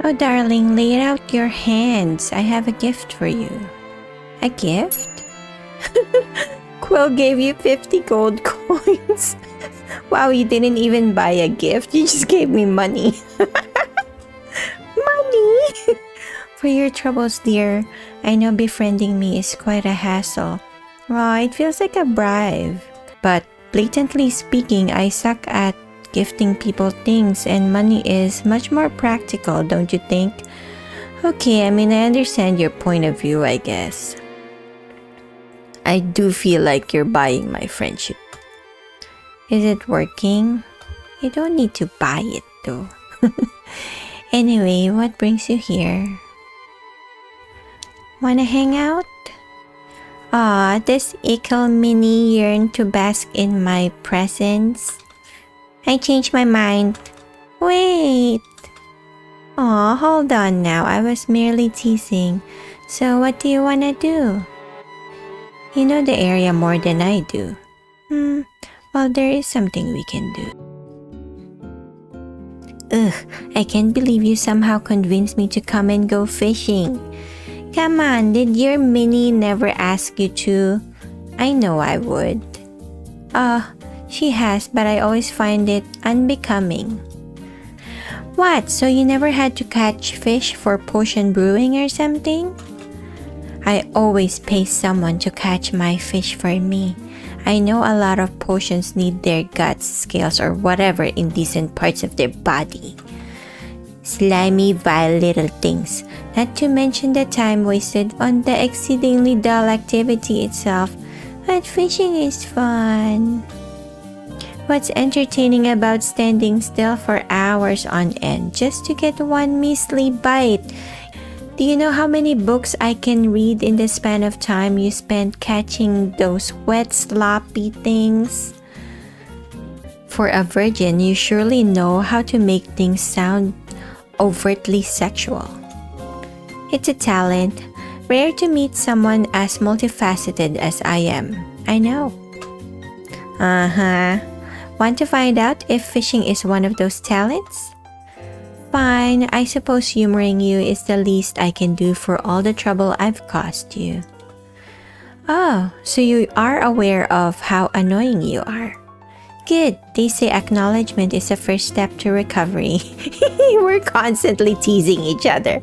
Oh, darling, lay out your hands. I have a gift for you. A gift? Quill gave you 50 gold coins. Wow, you didn't even buy a gift. You just gave me money. Money! For your troubles, dear. I know befriending me is quite a hassle. Oh, it feels like a bribe. But blatantly speaking, I suck at gifting people things, and money is much more practical, don't you think? Okay, I mean, I understand your point of view, I guess. I do feel like you're buying my friendship. Is it working? You don't need to buy it though. Anyway, what brings you here? Wanna hang out? Does Ickle Mini yearn to bask in my presence? I changed my mind. Wait! Hold on now. I was merely teasing. So what do you wanna do? You know the area more than I do. Well, there is something we can do. Ugh, I can't believe you somehow convinced me to come and go fishing. Come on, did your Minnie never ask you to? I know I would. She has, but I always find it unbecoming. What, so you never had to catch fish for potion brewing or something? I always pay someone to catch my fish for me. I know a lot of potions need their guts, scales, or whatever indecent parts of their body. Slimy, vile little things. Not to mention the time wasted on the exceedingly dull activity itself. But fishing is fun. What's entertaining about standing still for hours on end just to get one measly bite? Do you know how many books I can read in the span of time you spent catching those wet, sloppy things? For a virgin, you surely know how to make things sound overtly sexual. It's a talent. Rare to meet someone as multifaceted as I am. I know. Want to find out if fishing is one of those talents? Fine, I suppose humoring you is the least I can do for all the trouble I've caused you. Oh, so you are aware of how annoying you are. Good, they say acknowledgement is the first step to recovery. We're constantly teasing each other.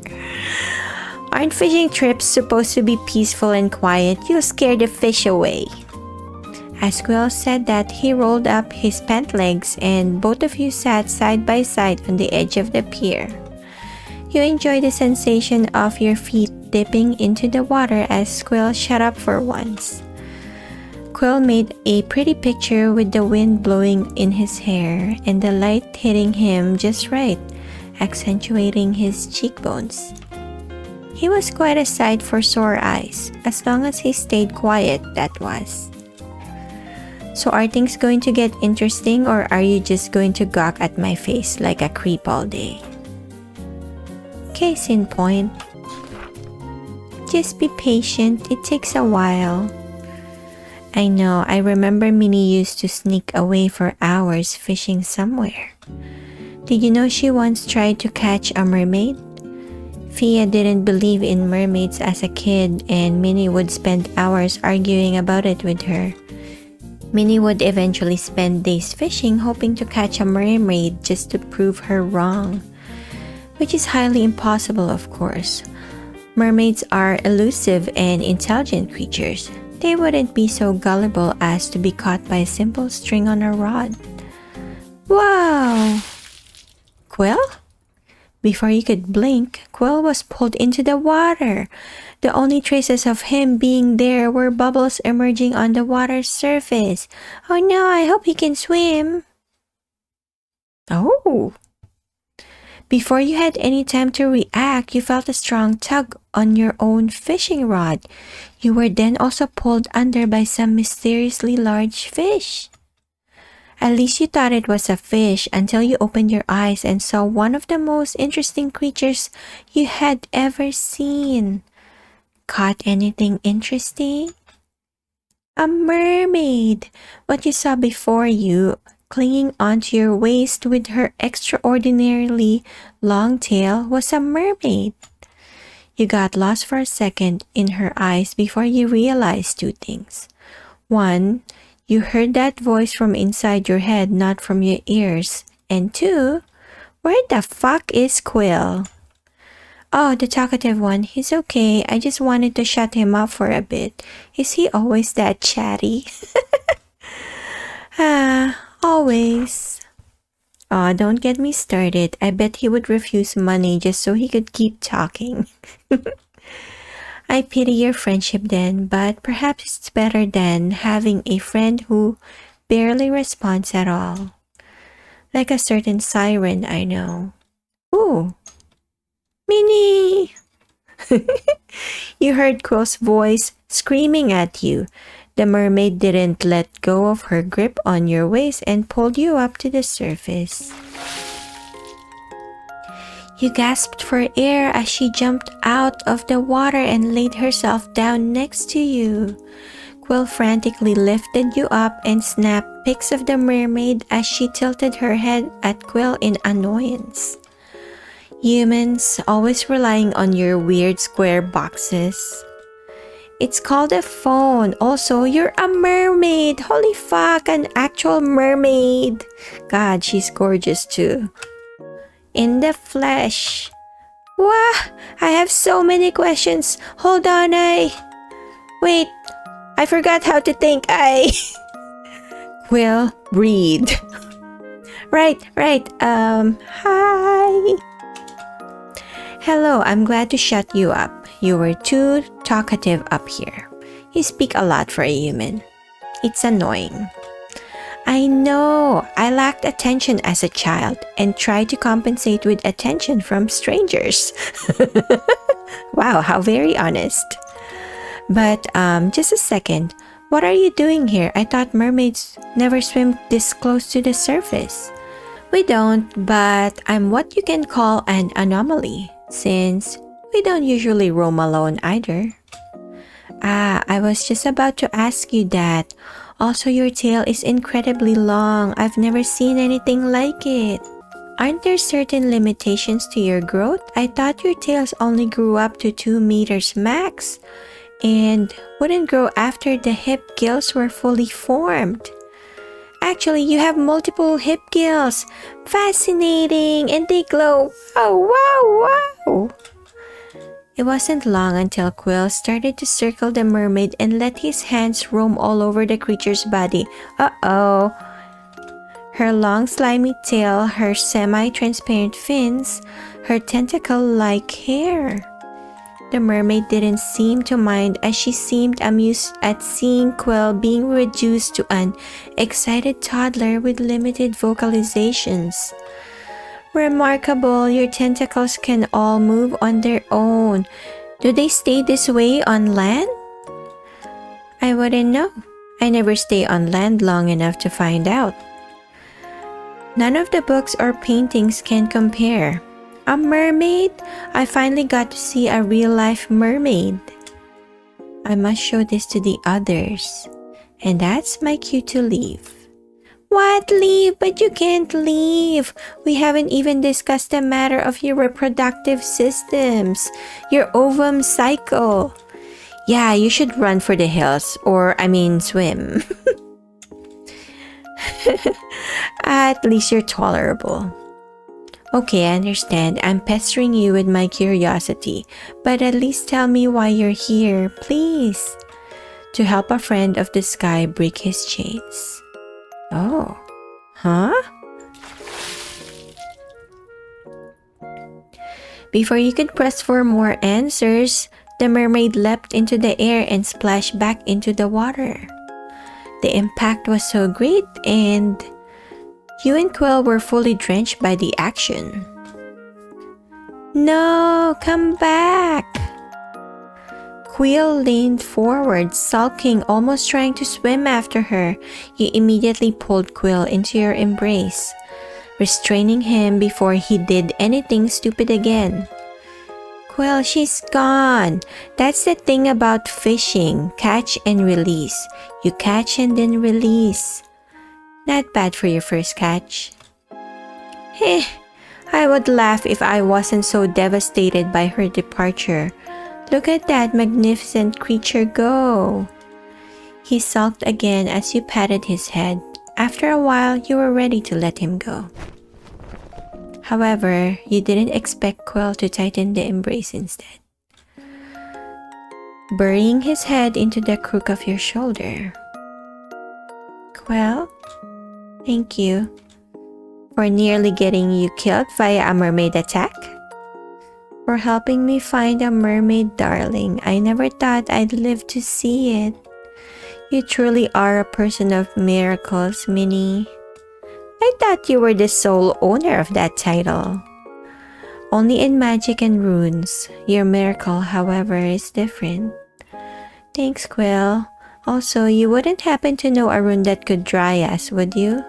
Aren't fishing trips supposed to be peaceful and quiet? You'll scare the fish away. As Quill said that, he rolled up his pant legs and both of you sat side by side on the edge of the pier. You enjoy the sensation of your feet dipping into the water as Quill shut up for once. Quill made a pretty picture with the wind blowing in his hair and the light hitting him just right, accentuating his cheekbones. He was quite a sight for sore eyes, as long as he stayed quiet, that was. So are things going to get interesting, or are you just going to gawk at my face like a creep all day? Case in point. Just be patient, it takes a while. I know, I remember Minnie used to sneak away for hours fishing somewhere. Did you know she once tried to catch a mermaid? Fia didn't believe in mermaids as a kid, and Minnie would spend hours arguing about it with her. Minnie would eventually spend days fishing hoping to catch a mermaid just to prove her wrong. Which is highly impossible, of course. Mermaids are elusive and intelligent creatures. They wouldn't be so gullible as to be caught by a simple string on a rod. Wow! Quill? Before you could blink, Quill was pulled into the water. The only traces of him being there were bubbles emerging on the water's surface. Oh no, I hope he can swim. Oh! Before you had any time to react, you felt a strong tug on your own fishing rod. You were then also pulled under by some mysteriously large fish. At least you thought it was a fish until you opened your eyes and saw one of the most interesting creatures you had ever seen. Caught anything interesting? A mermaid! What you saw before you clinging onto your waist with her extraordinarily long tail was a mermaid. You got lost for a second in her eyes before you realized two things. One, you heard that voice from inside your head, not from your ears. And two, where the fuck is Quill? Oh, the talkative one. He's okay. I just wanted to shut him up for a bit. Is he always that chatty? Always. Oh, don't get me started. I bet he would refuse money just so he could keep talking. I pity your friendship then, but perhaps it's better than having a friend who barely responds at all. Like a certain siren I know. Ooh. Minnie! You heard Quill's voice screaming at you. The mermaid didn't let go of her grip on your waist and pulled you up to the surface. You gasped for air as she jumped out of the water and laid herself down next to you. Quill frantically lifted you up and snapped pics of the mermaid as she tilted her head at Quill in annoyance. Humans always relying on your weird square boxes. It's called a phone. Also, you're a mermaid. Holy fuck, an actual mermaid. God, she's gorgeous too. In the flesh. Wah! I have so many questions. Hold on, Wait, I forgot how to think. Quill, breathe. Right. Hi. Hello, I'm glad to shut you up. You were too talkative up here. You speak a lot for a human. It's annoying. I know. I lacked attention as a child and tried to compensate with attention from strangers. Wow, how very honest. But just a second. What are you doing here? I thought mermaids never swim this close to the surface. We don't, but I'm what you can call an anomaly, since we don't usually roam alone either. I was just about to ask you that. Also, your tail is incredibly long. I've never seen anything like it. Aren't there certain limitations to your growth? I thought your tails only grew up to 2 meters max and wouldn't grow after the hip gills were fully formed. Actually, you have multiple hip gills. Fascinating, and they glow. Wow. It wasn't long until Quill started to circle the mermaid and let his hands roam all over the creature's body. Uh-oh. Her long slimy tail, her semi-transparent fins, her tentacle-like hair. The mermaid didn't seem to mind as she seemed amused at seeing Quill being reduced to an excited toddler with limited vocalizations. Remarkable, your tentacles can all move on their own. Do they stay this way on land? I wouldn't know. I never stay on land long enough to find out. None of the books or paintings can compare. A mermaid? I finally got to see a real-life mermaid. I must show this to the others. And that's my cue to leave. What? Leave? But you can't leave. We haven't even discussed the matter of your reproductive systems, your ovum cycle. Yeah, you should run for the hills, swim. At least you're tolerable. Okay, I understand. I'm pestering you with my curiosity, but at least tell me why you're here, please. To help a friend of the sky break his chains. Oh, huh? Before you could press for more answers, the mermaid leapt into the air and splashed back into the water. The impact was so great, and you and Quill were fully drenched by the action. No, come back! Quill leaned forward, sulking, almost trying to swim after her. You immediately pulled Quill into your embrace, restraining him before he did anything stupid again. Quill, she's gone. That's the thing about fishing. Catch and release. You catch and then release. Not bad for your first catch. Heh, I would laugh if I wasn't so devastated by her departure. Look at that magnificent creature go. He sulked again as you patted his head. After a while, you were ready to let him go. However, you didn't expect Quill to tighten the embrace instead, burying his head into the crook of your shoulder. Quill, thank you for nearly getting you killed via a mermaid attack. For helping me find a mermaid darling. I never thought I'd live to see it. You truly are a person of miracles, Minnie. I thought you were the sole owner of that title. Only in magic and runes. Your miracle, however, is different. Thanks, Quill. Also, you wouldn't happen to know a rune that could dry us, would you?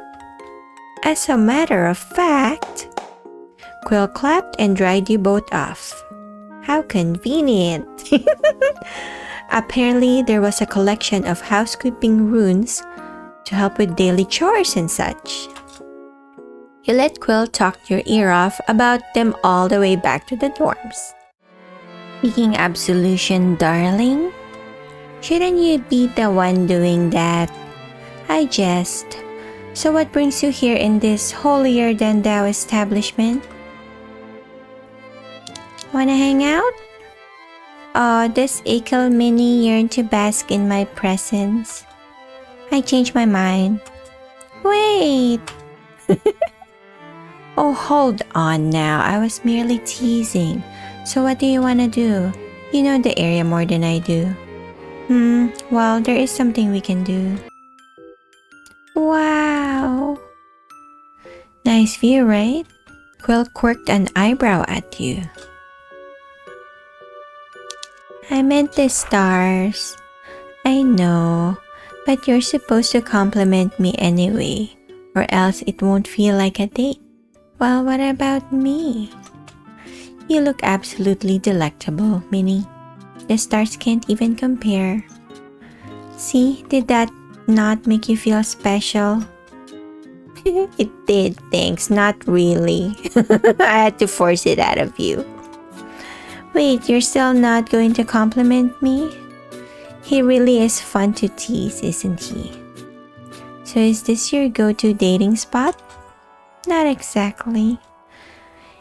As a matter of fact, Quill clapped and dried you both off. How convenient! Apparently, there was a collection of housekeeping runes to help with daily chores and such. You let Quill talk your ear off about them all the way back to the dorms. Speaking absolution, darling? Shouldn't you be the one doing that? I jest. So what brings you here in this holier-than-thou establishment? Wanna hang out? Oh, does Ickle Minnie yearn to bask in my presence? I changed my mind. Wait! Oh, hold on now. I was merely teasing. So what do you wanna do? You know the area more than I do. Well, there is something we can do. Wow! Nice view, right? Quill quirked an eyebrow at you. I meant the stars. I know, but you're supposed to compliment me anyway, or else it won't feel like a date. Well, what about me? You look absolutely delectable, Minnie. The stars can't even compare. See, did that not make you feel special? It did, thanks. Not really. I had to force it out of you. Wait, you're still not going to compliment me? He really is fun to tease, isn't he? So is this your go-to dating spot? Not exactly.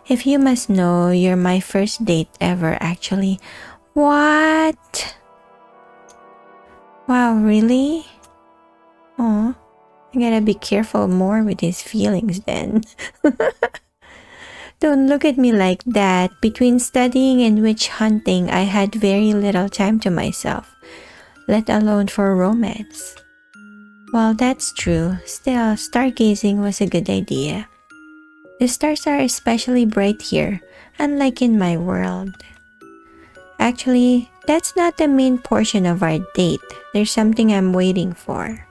If you must know, you're my first date ever, actually. What? Wow, really? Oh, I gotta be careful more with his feelings then. Don't look at me like that. Between studying and witch hunting, I had very little time to myself, let alone for romance. Well, that's true. Still, stargazing was a good idea. The stars are especially bright here, unlike in my world. Actually, that's not the main portion of our date. There's something I'm waiting for.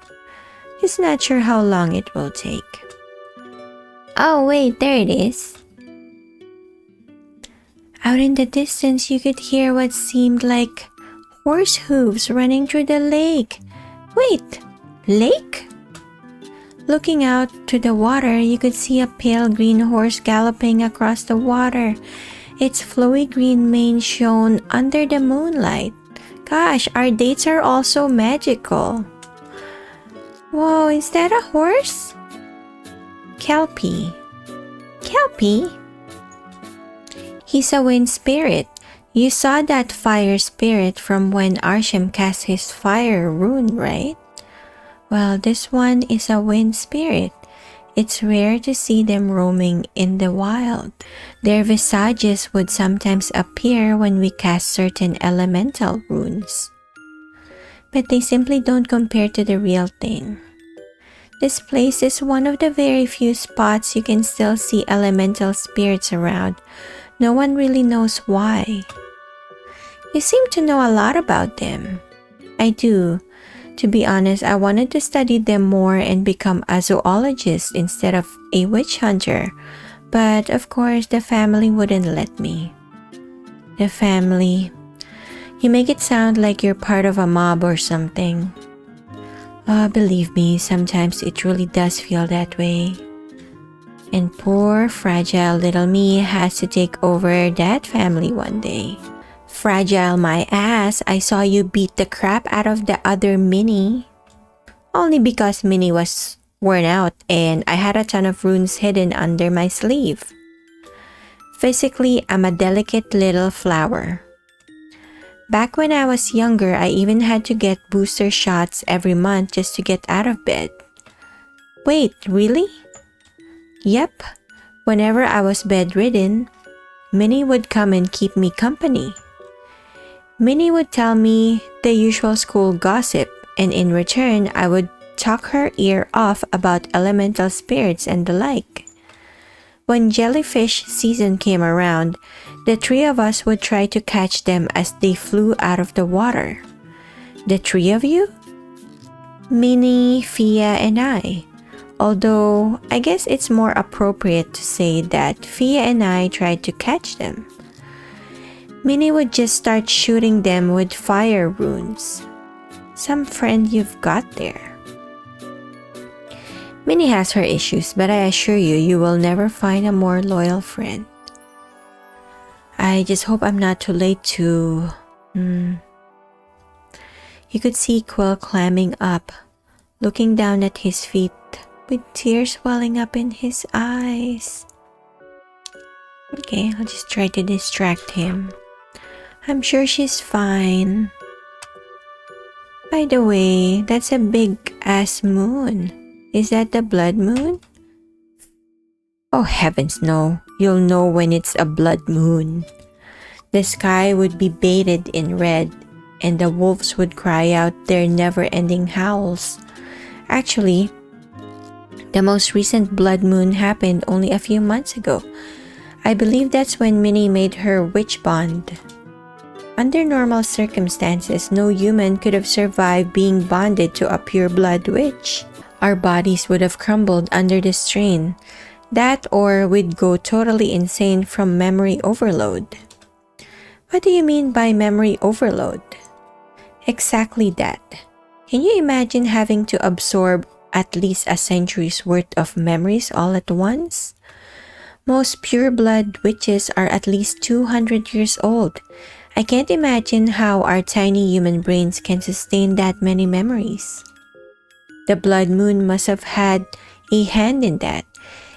Just not sure how long it will take. Oh wait, there it is. Out in the distance, you could hear what seemed like horse hooves running through the lake. Wait, lake? Looking out to the water, you could see a pale green horse galloping across the water. Its flowy green mane shone under the moonlight. Gosh, our dates are all so magical. Whoa, is that a horse? Kelpie. Kelpie? He's a wind spirit. You saw that fire spirit from when Arsham cast his fire rune, right? Well, this one is a wind spirit. It's rare to see them roaming in the wild. Their visages would sometimes appear when we cast certain elemental runes, but they simply don't compare to the real thing. This place is one of the very few spots you can still see elemental spirits around. No one really knows why. You seem to know a lot about them. I do. To be honest, I wanted to study them more and become a zoologist instead of a witch hunter. But of course, the family wouldn't let me. The family. You make it sound like you're part of a mob or something. Believe me, sometimes it really does feel that way. And poor, fragile little me has to take over that family one day. Fragile my ass, I saw you beat the crap out of the other Minnie. Only because Minnie was worn out and I had a ton of runes hidden under my sleeve. Physically, I'm a delicate little flower. Back when I was younger, I even had to get booster shots every month just to get out of bed. Wait, really? Yep. Whenever I was bedridden, Minnie would come and keep me company. Minnie would tell me the usual school gossip, and in return, I would talk her ear off about elemental spirits and the like. When jellyfish season came around, the three of us would try to catch them as they flew out of the water. The three of you? Minnie, Fia, and I. Although, I guess it's more appropriate to say that Fia and I tried to catch them. Minnie would just start shooting them with fire runes. Some friend you've got there. Minnie has her issues, but I assure you, you will never find a more loyal friend. I just hope I'm not too late to... You could see Quill climbing up, looking down at his feet, with tears welling up in his eyes. Okay, I'll just try to distract him. I'm sure she's fine. By the way, that's a big-ass moon. Is that the blood moon? Oh heavens no, you'll know when it's a blood moon. The sky would be bathed in red, and the wolves would cry out their never-ending howls. Actually, the most recent blood moon happened only a few months ago. I believe that's when Minnie made her witch bond. Under normal circumstances, no human could have survived being bonded to a pure-blood witch. Our bodies would have crumbled under the strain. That or we'd go totally insane from memory overload. What do you mean by memory overload? Exactly that. Can you imagine having to absorb at least a century's worth of memories all at once? Most pure-blood witches are at least 200 years old. I can't imagine how our tiny human brains can sustain that many memories. The blood moon must have had a hand in that.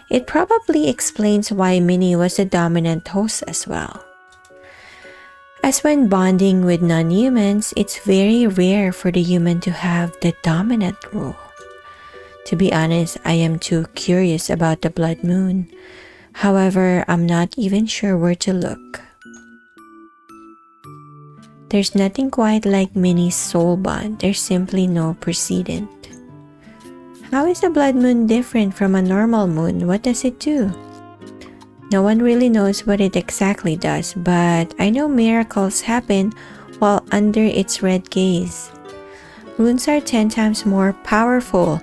It probably explains why Minnie was the dominant host as well. As when bonding with non-humans, it's very rare for the human to have the dominant role. To be honest, I am too curious about the blood moon. However, I'm not even sure where to look. There's nothing quite like Minnie's soul bond. There's simply no precedent. How is the blood moon different from a normal moon? What does it do? No one really knows what it exactly does, but I know miracles happen while under its red gaze. Runes are 10 times more powerful.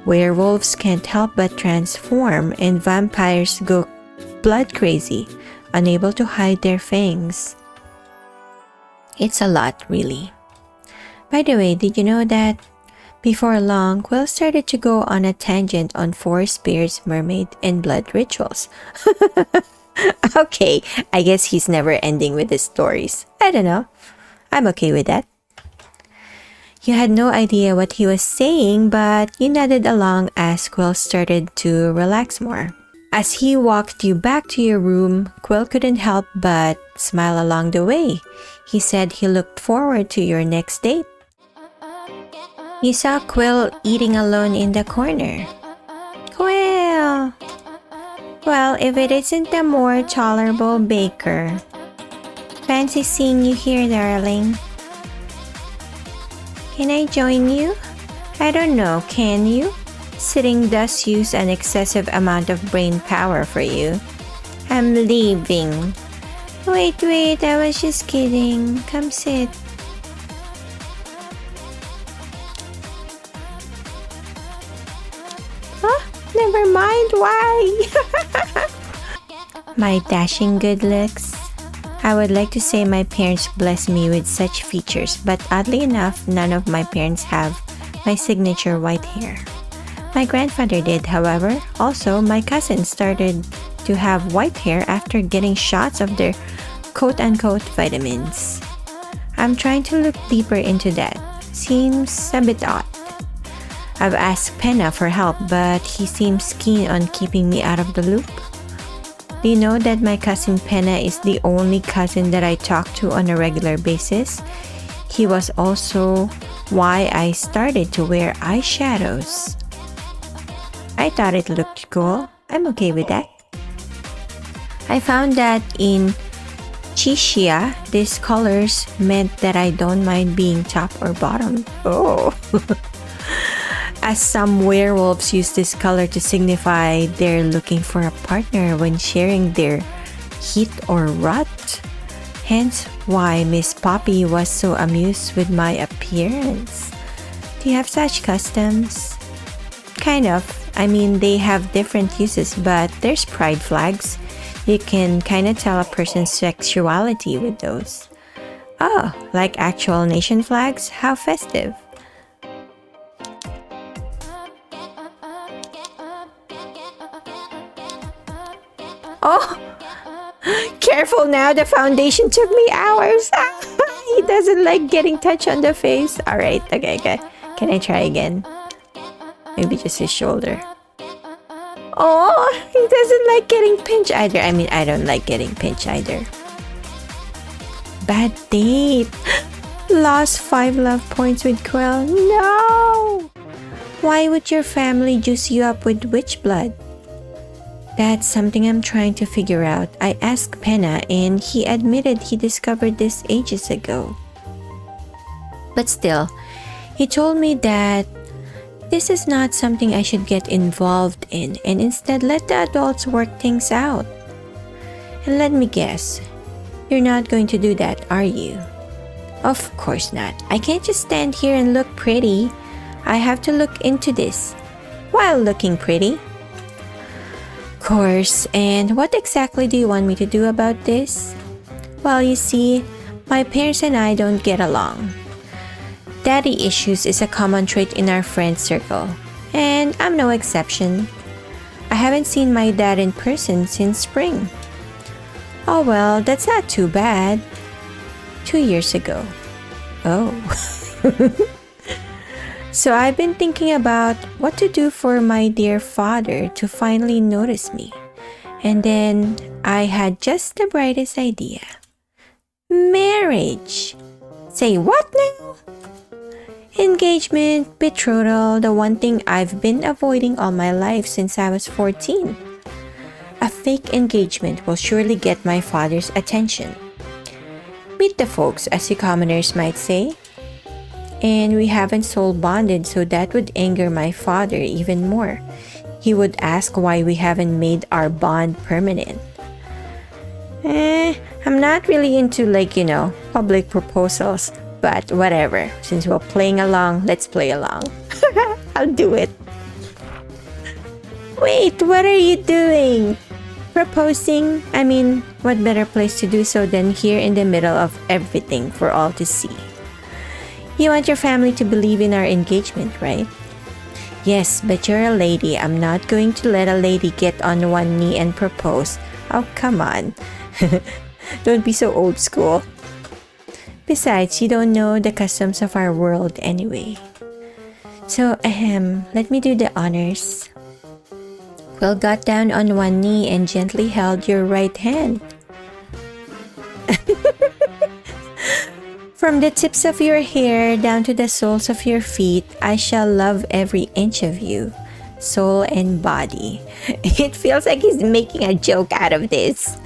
Werewolves can't help but transform, and vampires go blood crazy, unable to hide their fangs. It's a lot, really. By the way, did you know that before long, Quill started to go on a tangent on forest spirits, mermaid, and blood rituals. Okay, I guess he's never ending with his stories. I don't know. I'm okay with that. You had no idea what he was saying, but you nodded along as Quill started to relax more. As he walked you back to your room, Quill couldn't help but smile along the way. He said he looked forward to your next date. You saw Quill eating alone in the corner. Quill! Well, if it isn't the more tolerable baker. Fancy seeing you here, darling. Can I join you? I don't know, can you? Sitting does use an excessive amount of brain power for you. I'm leaving. Wait, I was just kidding. Come sit. Never mind, why? My dashing good looks. I would like to say my parents blessed me with such features, but oddly enough, none of my parents have my signature white hair. My grandfather did, however. Also, my cousin started to have white hair after getting shots of their quote-unquote vitamins. I'm trying to look deeper into that. Seems a bit odd. I've asked Penna for help, but he seems keen on keeping me out of the loop. Do you know that my cousin Penna is the only cousin that I talk to on a regular basis? He was also why I started to wear eyeshadows. I thought it looked cool. I'm okay with that. I found that in Chishia, these colors meant that I don't mind being top or bottom. Oh. As some werewolves use this color to signify they're looking for a partner when sharing their heat or rot. Hence why Miss Poppy was so amused with my appearance. Do you have such customs? Kind of. I mean, they have different uses, but there's pride flags. You can kind of tell a person's sexuality with those. Oh, like actual nation flags? How festive. Oh, careful now, the foundation took me hours. He doesn't like getting touched on the face. Alright, okay. Can I try again? Maybe just his shoulder. Oh, he doesn't like getting pinched either. I mean, I don't like getting pinched either. Bad date. Lost 5 love points with Quill. No! Why would your family juice you up with witch blood? That's something I'm trying to figure out. I asked Penna and he admitted he discovered this ages ago. But still, he told me that this is not something I should get involved in and instead let the adults work things out. And let me guess, you're not going to do that, are you? Of course not. I can't just stand here and look pretty. I have to look into this while looking pretty. Course, and what exactly do you want me to do about this? Well, you see, my parents and I don't get along. Daddy issues is a common trait in our friend circle, and I'm no exception. I haven't seen my dad in person since spring. Oh well, that's not too bad. 2 years ago. Oh. So I've been thinking about what to do for my dear father to finally notice me. And then I had just the brightest idea. Marriage! Say what now? Engagement, betrothal, the one thing I've been avoiding all my life since I was 14. A fake engagement will surely get my father's attention. Meet the folks, as you commoners might say. And we haven't soul bonded, so that would anger my father even more. He would ask why we haven't made our bond permanent. I'm not really into public proposals, but whatever. Since we're playing along, let's play along. I'll do it. Wait, what are you doing? Proposing? I mean, what better place to do so than here in the middle of everything for all to see? You want your family to believe in our engagement, right? Yes, but you're a lady. I'm not going to let a lady get on one knee and propose. Oh, come on. Don't be so old school. Besides, you don't know the customs of our world anyway. So, let me do the honors. Quill got down on one knee and gently held your right hand. From the tips of your hair down to the soles of your feet, I shall love every inch of you, soul and body. It feels like he's making a joke out of this.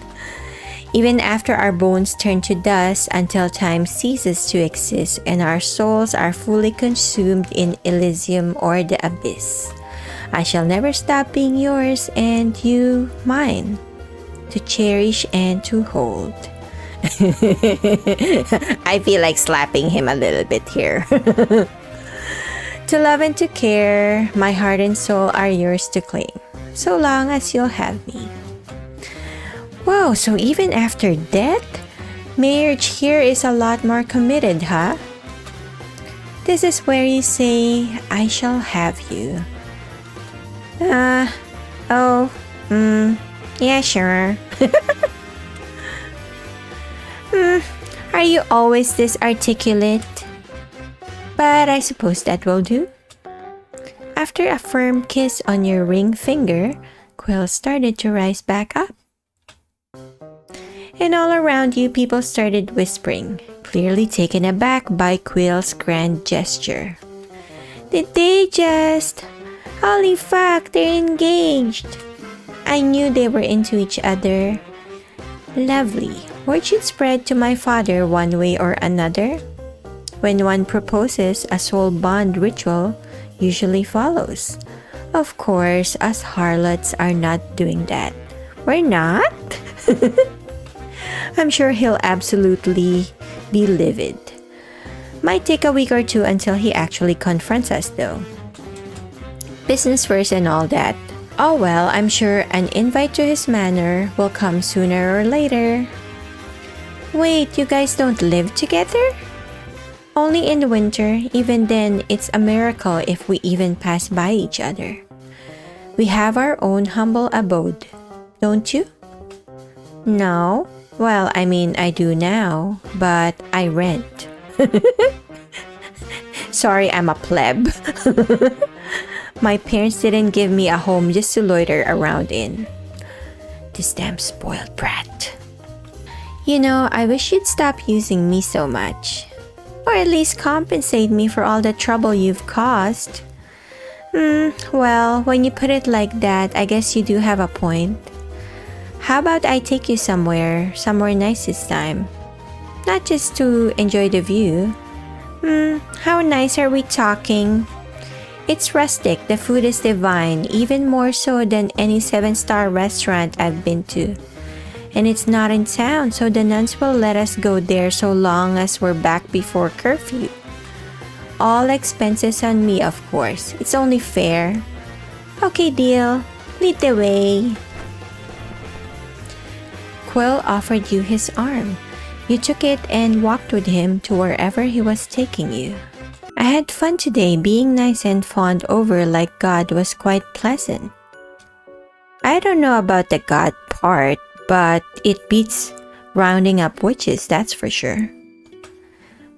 Even after our bones turn to dust until time ceases to exist and our souls are fully consumed in Elysium or the abyss, I shall never stop being yours and you mine, to cherish and to hold. I feel like slapping him a little bit here. To love and to care, my heart and soul are yours to claim, so long as you'll have me. Wow, so even after death, marriage here is a lot more committed, huh? This is where you say, I shall have you. Yeah, sure. Are you always this articulate? But I suppose that will do. After a firm kiss on your ring finger, Quill started to rise back up. And all around you, people started whispering, clearly taken aback by Quill's grand gesture. Did they just... Holy fuck, they're engaged! I knew they were into each other. Lovely. Word should spread to my father one way or another. When one proposes, a soul bond ritual usually follows. Of course, us harlots are not doing that. We're not? I'm sure he'll absolutely be livid. Might take a week or two until he actually confronts us though. Business first and all that. Oh well, I'm sure an invite to his manor will come sooner or later. Wait, you guys don't live together? Only in the winter, even then it's a miracle if we even pass by each other. We have our own humble abode, don't you? No? Well, I mean, I do now, but I rent. Sorry, I'm a pleb. My parents didn't give me a home just to loiter around in. This damn spoiled brat. You know, I wish you'd stop using me so much. Or at least compensate me for all the trouble you've caused. Well, when you put it like that, I guess you do have a point. How about I take you somewhere nice this time? Not just to enjoy the view. How nice are we talking? It's rustic, the food is divine, even more so than any 7-star restaurant I've been to. And it's not in town, so the nuns will let us go there so long as we're back before curfew. All expenses on me, of course. It's only fair. Okay, deal. Lead the way. Quill offered you his arm. You took it and walked with him to wherever he was taking you. I had fun today. Being nice and fawned over like God was quite pleasant. I don't know about the God part, but it beats rounding up witches, that's for sure.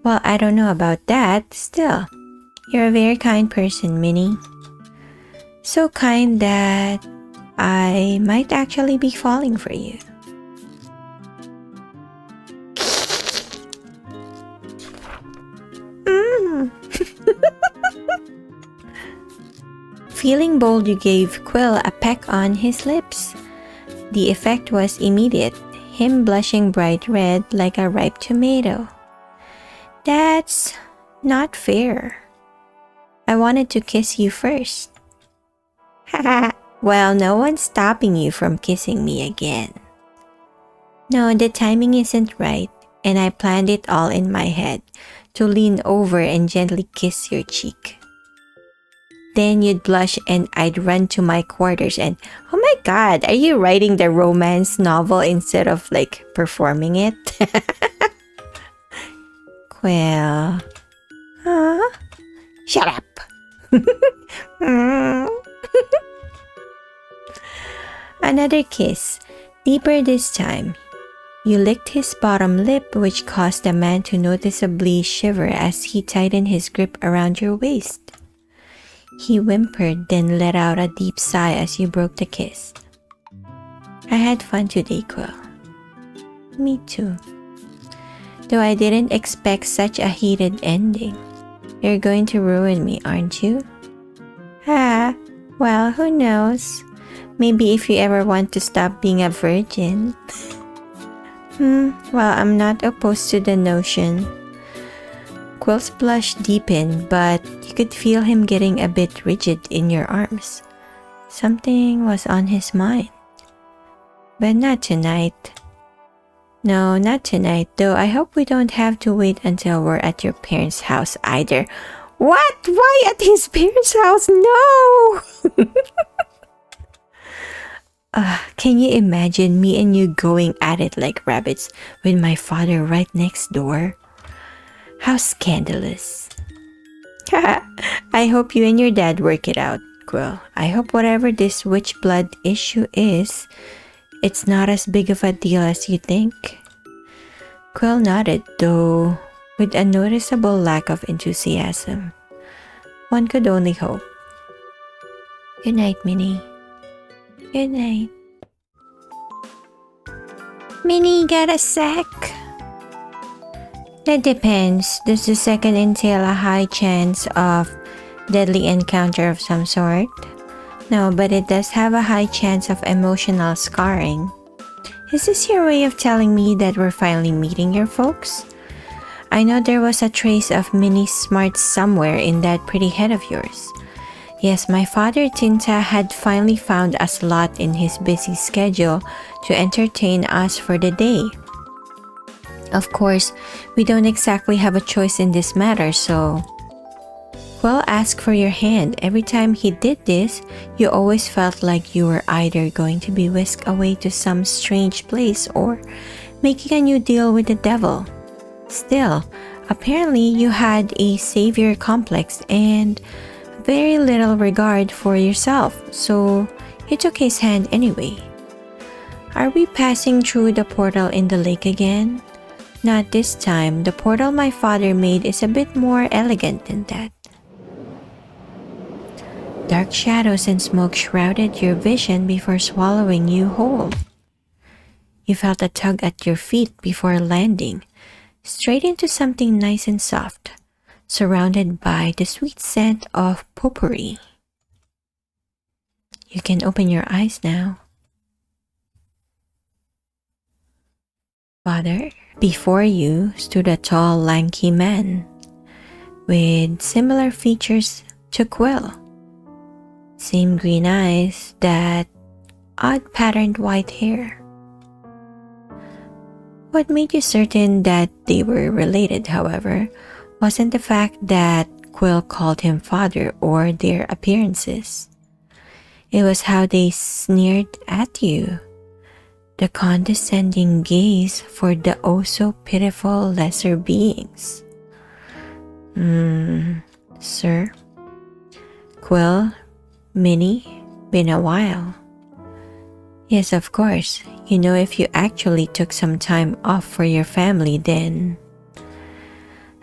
Well, I don't know about that. Still, you're a very kind person, Minnie. So kind that I might actually be falling for you. Feeling bold, you gave Quill a peck on his lips. The effect was immediate, him blushing bright red like a ripe tomato. That's not fair. I wanted to kiss you first. Haha, well, no one's stopping you from kissing me again. No, the timing isn't right, and I planned it all in my head to lean over and gently kiss your cheek. Then you'd blush and I'd run to my quarters and, oh my god, are you writing the romance novel instead of like performing it? Quill. Huh? Shut up. Another kiss, deeper this time. You licked his bottom lip, which caused the man to noticeably shiver as he tightened his grip around your waist. He whimpered, then let out a deep sigh as you broke the kiss. I had fun today, Quill. Me too. Though I didn't expect such a heated ending. You're going to ruin me, aren't you? Well, who knows? Maybe if you ever want to stop being a virgin. Well, I'm not opposed to the notion. Quill's blush deepened, but you could feel him getting a bit rigid in your arms. Something was on his mind. But not tonight. No, not tonight, though I hope we don't have to wait until we're at your parents' house either. What? Why at his parents' house? No! Can you imagine me and you going at it like rabbits with my father right next door? How scandalous. I hope you and your dad work it out, Quill. I hope whatever this witch blood issue is, it's not as big of a deal as you think. Quill nodded, though with a noticeable lack of enthusiasm. One could only hope. Good night, Minnie. Good night. Minnie, got a sec? That depends. Does the second entail a high chance of deadly encounter of some sort? No, but it does have a high chance of emotional scarring. Is this your way of telling me that we're finally meeting your folks? I know there was a trace of Minnie's smarts somewhere in that pretty head of yours. Yes, my father Tinta had finally found a slot in his busy schedule to entertain us for the day. Of course, we don't exactly have a choice in this matter, so... Quill asked for your hand. Every time he did this, you always felt like you were either going to be whisked away to some strange place or making a new deal with the devil. Still, apparently you had a savior complex and very little regard for yourself, so you took his hand anyway. Are we passing through the portal in the lake again? Not this time. The portal my father made is a bit more elegant than that. Dark shadows and smoke shrouded your vision before swallowing you whole. You felt a tug at your feet before landing, straight into something nice and soft, surrounded by the sweet scent of potpourri. You can open your eyes now. Father, before you stood a tall, lanky man with similar features to Quill. Same green eyes, that odd patterned white hair. What made you certain that they were related, however, wasn't the fact that Quill called him father or their appearances. It was how they sneered at you. The condescending gaze for the oh-so-pitiful lesser beings. Sir? Quill? Minnie? Been a while. Yes, of course. You know, if you actually took some time off for your family, then...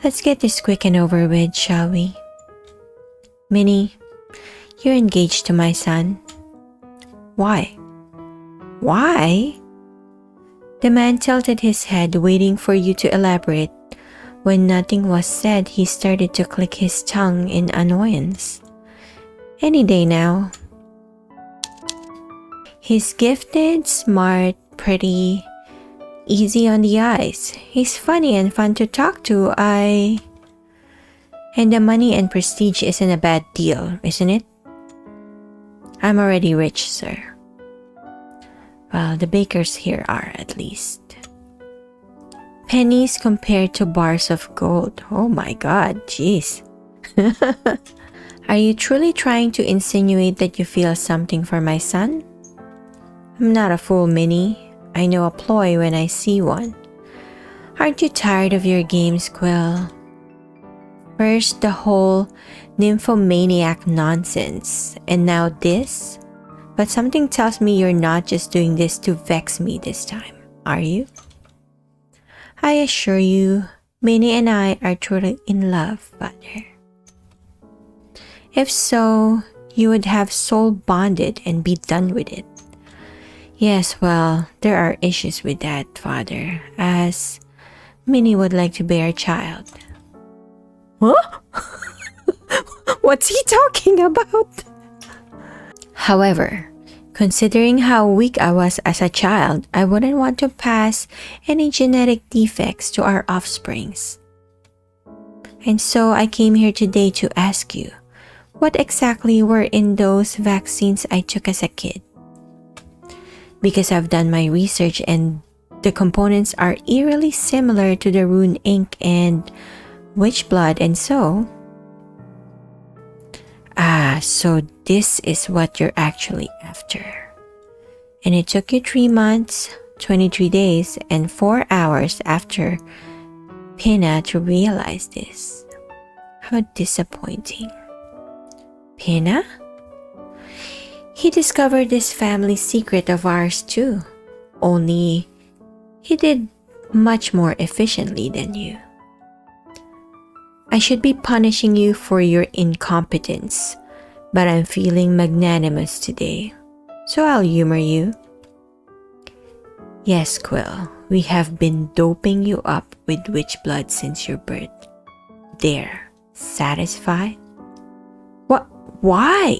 Let's get this quick and over with, shall we? Minnie, you're engaged to my son. Why? Why? The man tilted his head, waiting for you to elaborate. When nothing was said, he started to click his tongue in annoyance. Any day now. He's gifted, smart, pretty, easy on the eyes. He's funny and fun to talk to. And the money and prestige isn't a bad deal, isn't it? I'm already rich, sir. Well, the bakers here are, at least. Pennies compared to bars of gold. Oh my god, jeez. Are you truly trying to insinuate that you feel something for my son? I'm not a fool, Minnie. I know a ploy when I see one. Aren't you tired of your games, Quill? First, the whole nymphomaniac nonsense, and now this? But something tells me you're not just doing this to vex me this time, are you? I assure you, Minnie and I are truly in love, Father. If so, you would have soul bonded and be done with it. Yes, well, there are issues with that, Father, as Minnie would like to bear a child. Huh? What's he talking about? However, considering how weak I was as a child, I wouldn't want to pass any genetic defects to our offsprings. And so I came here today to ask you, what exactly were in those vaccines I took as a kid? Because I've done my research and the components are eerily similar to the rune ink and witch blood, and so... so this is what you're actually after. And it took you 3 months, 23 days, and 4 hours after Pina to realize this. How disappointing. Pena? He discovered this family secret of ours too. Only he did much more efficiently than you. I should be punishing you for your incompetence, but I'm feeling magnanimous today, so I'll humor you. Yes, Quill, we have been doping you up with witch blood since your birth. There, satisfied? What? Why?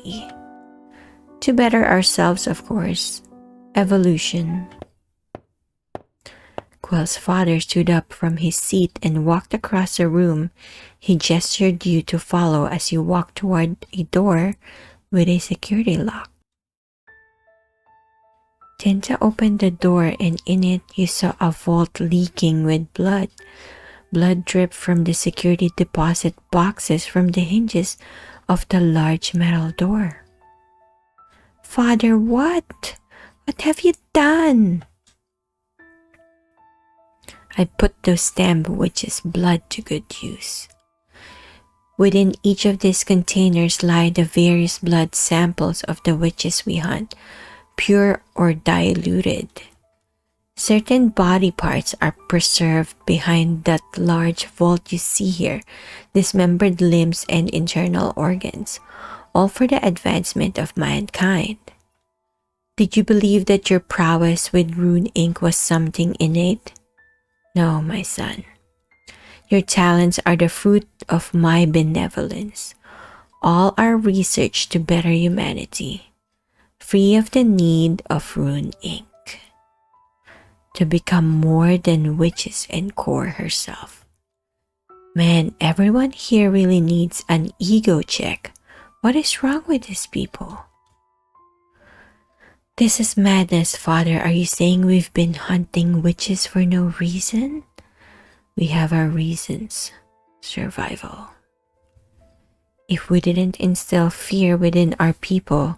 To better ourselves, of course. Evolution. Quill's father stood up from his seat and walked across the room. He gestured you to follow as you walked toward a door with a security lock. Tinta opened the door, and in it you saw a vault leaking with blood. Blood dripped from the security deposit boxes from the hinges of the large metal door. Father, what? What have you done? I put those damn witches' blood to good use. Within each of these containers lie the various blood samples of the witches we hunt, pure or diluted. Certain body parts are preserved behind that large vault you see here, dismembered limbs and internal organs, all for the advancement of mankind. Did you believe that your prowess with rune ink was something innate? No, my son. Your talents are the fruit of my benevolence, all our research to better humanity, free of the need of rune ink, to become more than witches and Core herself. Man, everyone here really needs an ego check. What is wrong with these people? This is madness, Father. Are you saying we've been hunting witches for no reason? We have our reasons. Survival. If we didn't instill fear within our people,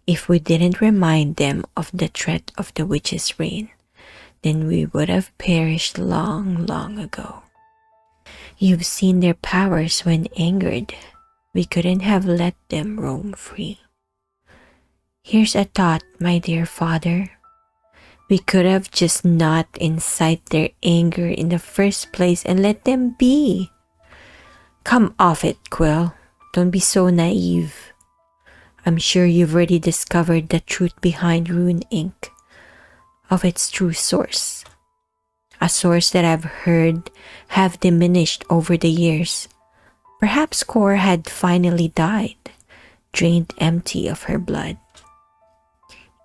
if we didn't remind them of the threat of the witch's reign, then we would have perished long, long ago. You've seen their powers when angered. We couldn't have let them roam free. Here's a thought, my dear Father. We could have just not incite their anger in the first place and let them be. Come off it, Quill. Don't be so naive. I'm sure you've already discovered the truth behind rune ink, of its true source. A source that I've heard have diminished over the years. Perhaps Core had finally died, drained empty of her blood.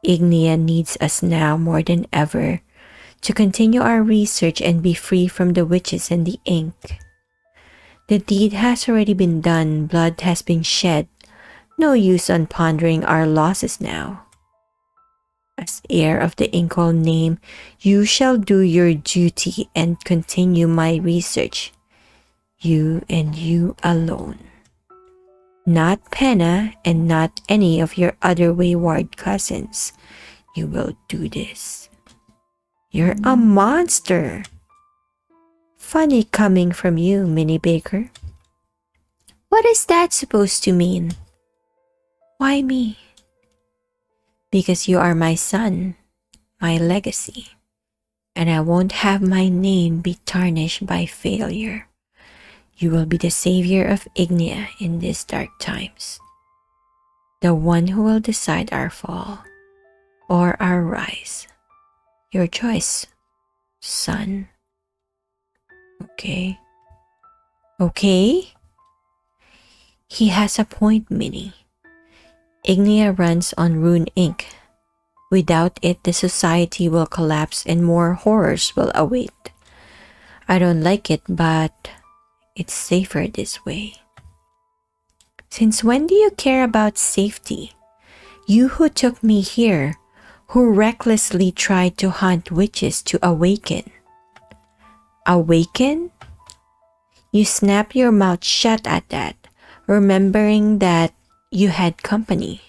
Ignia needs us now more than ever to continue our research and be free from the witches and the ink. The deed has already been done, blood has been shed. No use on pondering our losses now. As heir of the Inkwell name, you shall do your duty and continue my research. You and you alone. Not Penna and not any of your other wayward cousins. You will do this. You're a monster. Funny coming from you, Minnie Baker. What is that supposed to mean? Why me? Because you are my son, my legacy, and I won't have my name be tarnished by failure. You will be the savior of Ignia in these dark times, the one who will decide our fall or our rise. Your choice, son. Okay? Okay? He has a point, Minnie. Ignia runs on rune ink. Without it, the society will collapse and more horrors will await. I don't like it, but it's safer this way. Since when do you care about safety? You who took me here, who recklessly tried to hunt witches to awaken. Awaken? You snap your mouth shut at that, remembering that you had company.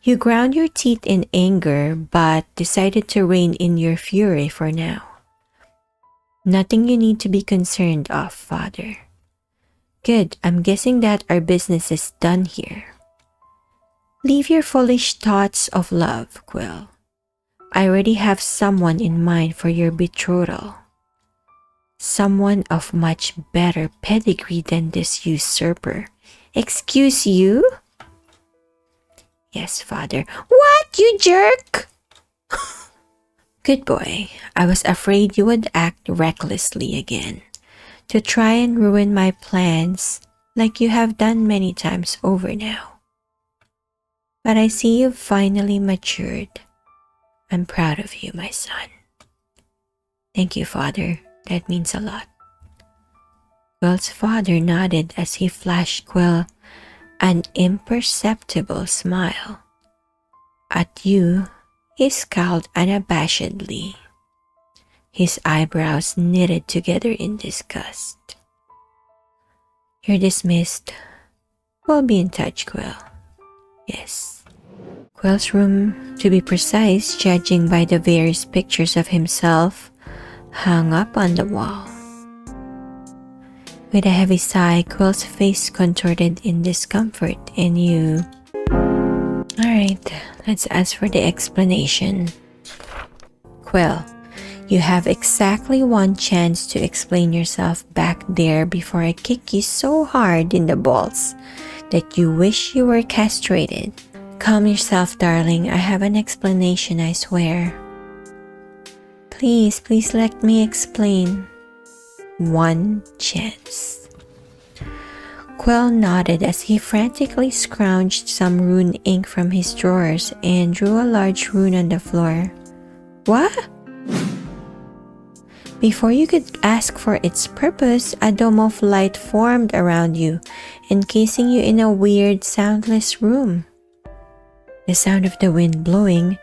You ground your teeth in anger, but decided to rein in your fury for now. Nothing you need to be concerned of, Father. Good, I'm guessing that our business is done here. Leave your foolish thoughts of love, Quill. I already have someone in mind for your betrothal. Someone of much better pedigree than this usurper. Excuse you? Yes, father. What, you jerk? Good boy. I was afraid you would act recklessly again, to try and ruin my plans like you have done many times over now. But I see you've finally matured. I'm proud of you, my son. Thank you, father. That means a lot. Quill's father nodded as he flashed Quill an imperceptible smile. At you, he scowled unabashedly, his eyebrows knitted together in disgust. You're dismissed. We'll be in touch, Quill. Yes. Quill's room, to be precise, judging by the various pictures of himself hung up on the wall. With a heavy sigh, Quill's face contorted in discomfort, and you... Alright, let's ask for the explanation. Quill, you have exactly one chance to explain yourself back there before I kick you so hard in the balls that you wish you were castrated. Calm yourself, darling. I have an explanation, I swear. Please let me explain. One chance. Quill nodded as he frantically scrounged some rune ink from his drawers and drew a large rune on the floor. What? Before you could ask for its purpose, a dome of light formed around you, encasing you in a weird, soundless room. The sound of the wind blowing,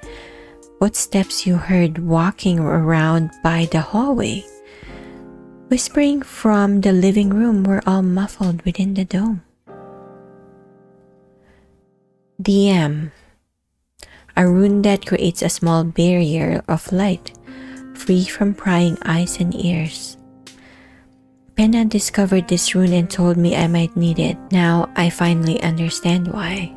footsteps you heard walking around by the hallway, whispering from the living room were all muffled within the dome. DM, a rune that creates a small barrier of light, free from prying eyes and ears. Penna discovered this rune and told me I might need it. Now I finally understand why.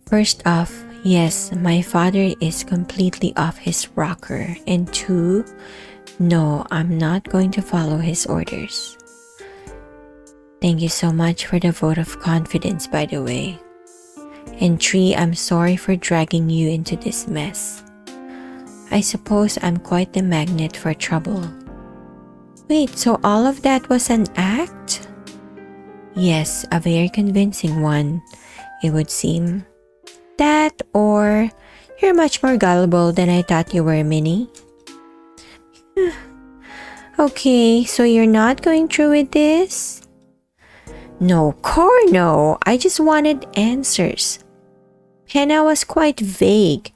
First off, yes, my father is completely off his rocker. And two, no, I'm not going to follow his orders. Thank you so much for the vote of confidence, by the way. And three, I'm sorry for dragging you into this mess. I suppose I'm quite the magnet for trouble. Wait, so all of that was an act? Yes, a very convincing one, it would seem. That or you're much more gullible than I thought you were, Minnie. Okay, so you're not going through with this? No, Corno. I just wanted answers. Hannah was quite vague,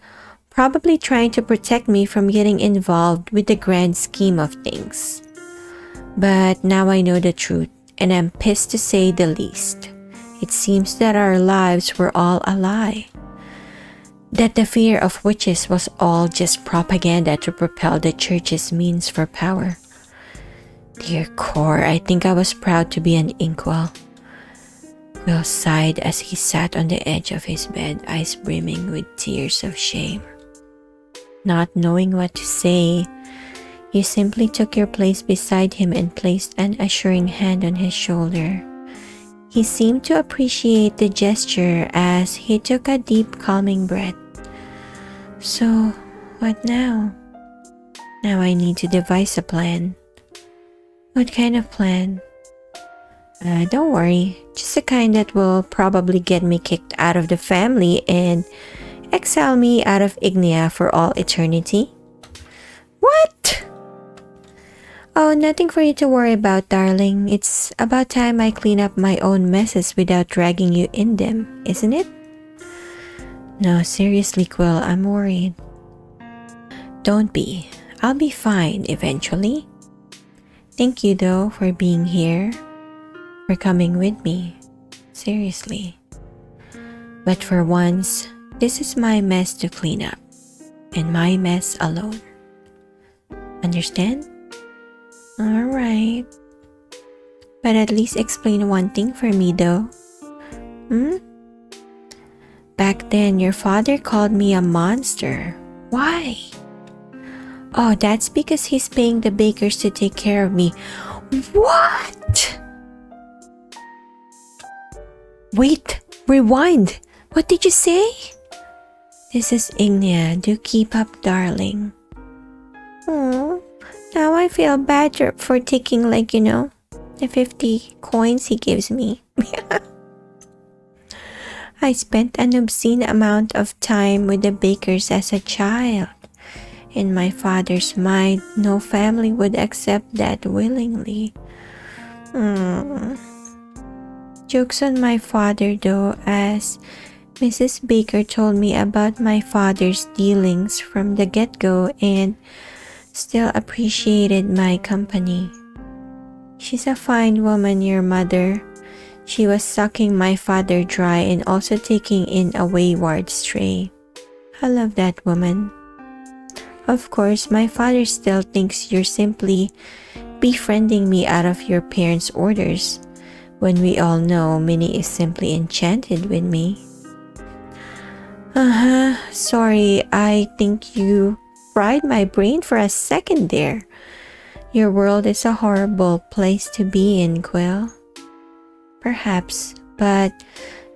probably trying to protect me from getting involved with the grand scheme of things. But now I know the truth, and I'm pissed to say the least. It seems that our lives were all a lie. That the fear of witches was all just propaganda to propel the church's means for power. Dear Cor, I think I was proud to be an Inkwell. Will sighed as he sat on the edge of his bed, eyes brimming with tears of shame. Not knowing what to say, you simply took your place beside him and placed an assuring hand on his shoulder. He seemed to appreciate the gesture as he took a deep, calming breath. So, what now? Now I need to devise a plan. What kind of plan? Don't worry, just the kind that will probably get me kicked out of the family and exile me out of Ignia for all eternity. What? Oh, nothing for you to worry about, darling. It's about time I clean up my own messes without dragging you in them, isn't it? No, seriously, Quill, I'm worried. Don't be. I'll be fine eventually. Thank you, though, for being here, for coming with me. Seriously. But for once, this is my mess to clean up, and my mess alone. Understand? Alright. But at least explain one thing for me though. Back then, your father called me a monster. Why? Oh, that's because he's paying the bakers to take care of me. What? Wait, rewind. What did you say? This is Ignia. Do keep up, darling. Oh, now I feel bad for taking the 50 coins he gives me. I spent an obscene amount of time with the bakers as a child. In my father's mind, no family would accept that willingly. Jokes on my father though, as Mrs. Baker told me about my father's dealings from the get-go and still appreciated my company. She's a fine woman, your mother. She was sucking my father dry and also taking in a wayward stray. I love that woman. Of course, my father still thinks you're simply befriending me out of your parents' orders, when we all know Minnie is simply enchanted with me. Sorry, I think you fried my brain for a second there. Your world is a horrible place to be in, Quill. Perhaps, but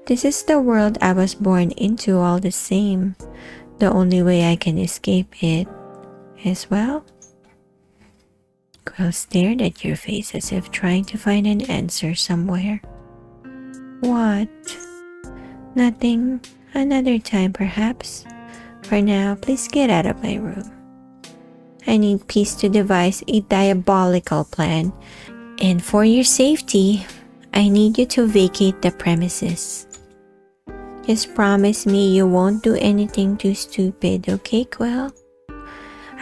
this is the world I was born into all the same. The only way I can escape it is, well... Quill stared at your face as if trying to find an answer somewhere. What? Nothing. Another time, perhaps. For now, please get out of my room. I need peace to devise a diabolical plan, and for your safety, I need you to vacate the premises. Just promise me you won't do anything too stupid, okay, Quill?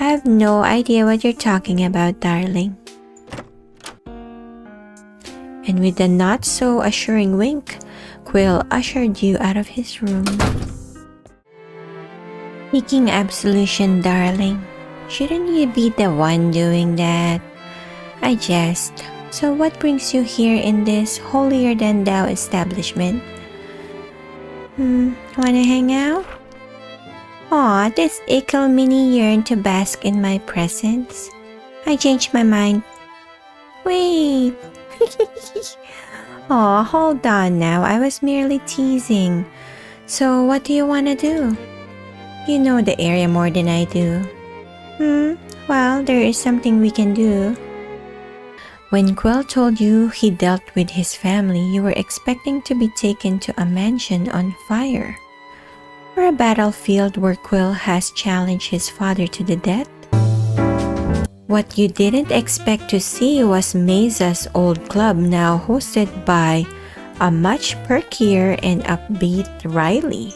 I have no idea what you're talking about, darling. And with a not-so-assuring wink, Quill ushered you out of his room. Seeking absolution, darling. Shouldn't you be the one doing that? I jest. So what brings you here in this holier-than-thou establishment? Wanna hang out? Aw, does Ickle Minnie yearn to bask in my presence? I changed my mind. Wait. Aw, hold on now. I was merely teasing. So what do you wanna do? You know the area more than I do. Well, there is something we can do. When Quill told you he dealt with his family, you were expecting to be taken to a mansion on fire, or a battlefield where Quill has challenged his father to the death. What you didn't expect to see was Mesa's old club, now hosted by a much perkier and upbeat Riley.